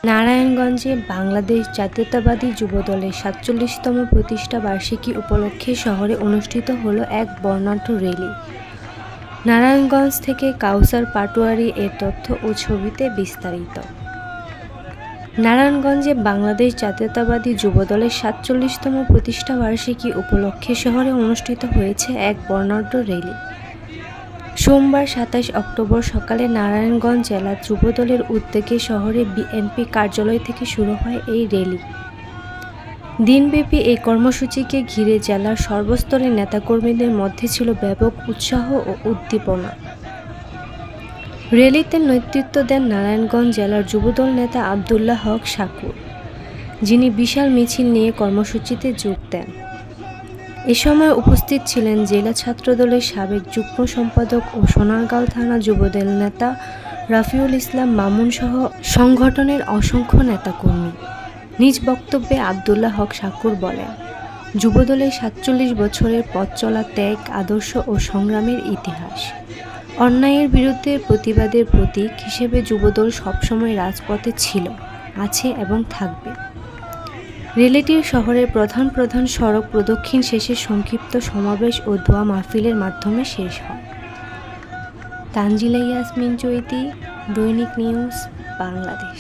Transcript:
নারায়ণগঞ্জে বাংলাদেশ জাতীয়তাবাদী যুবদলের ৪৭তম প্রতিষ্ঠা বার্ষিকী উপলক্ষে শহরে অনুষ্ঠিত হলো এক বর্ণাঢ্য র্যালি। নারায়ণগঞ্জ থেকে কাউসার পাটোয়ারী এর তথ্য ও ছবিতে বিস্তারিত। নারায়ণগঞ্জে বাংলাদেশ জাতীয়তাবাদী যুবদলের ৪৭তম প্রতিষ্ঠা বার্ষিকী উপলক্ষে শহরে অনুষ্ঠিত হয়েছে এক বর্ণাঢ্য র্যালি। সোমবার ২৭ অক্টোবর সকালে নারায়ণগঞ্জ জেলা যুবদলের উদ্যোগে শহরে বিএনপি কার্যালয় থেকে শুরু হয় এই র্যালি। দিনব্যাপী এই কর্মসূচিকে ঘিরে জেলার সর্বস্তরের নেতাকর্মীদের মধ্যে ছিল ব্যাপক উৎসাহ ও উদ্দীপনা। র্যালিতে নেতৃত্ব দেন নারায়ণগঞ্জ জেলার যুবদল নেতা আব্দুল্লাহ হক শাকুর, যিনি বিশাল মিছিল নিয়ে কর্মসূচিতে যোগ দেন। এ সময় উপস্থিত ছিলেন জেলা ছাত্রদলের সাবেক যুগ্ম সম্পাদক ও সোনারগাঁও থানা যুবদল নেতা রাফিউল ইসলাম মামুন সহ সংগঠনের অসংখ্য নেতাকর্মী। নিজ বক্তব্যে আব্দুল্লাহ হক শাকুর বলেন, যুবদলের ৪৭ বছরের পথ চলা ত্যাগ, আদর্শ ও সংগ্রামের ইতিহাস। অন্যায়ের বিরুদ্ধে প্রতিবাদের প্রতীক হিসেবে যুবদল সবসময় রাজপথে ছিল, আছে এবং থাকবে। র্যালিটির শহরের প্রধান প্রধান সড়ক প্রদক্ষিণ শেষে সংক্ষিপ্ত সমাবেশ ও দোয়া মাহফিলের মাধ্যমে শেষ হয়। তানজিলা ইয়াসমিন চৈতি, দৈনিক নিউজ, বাংলাদেশ।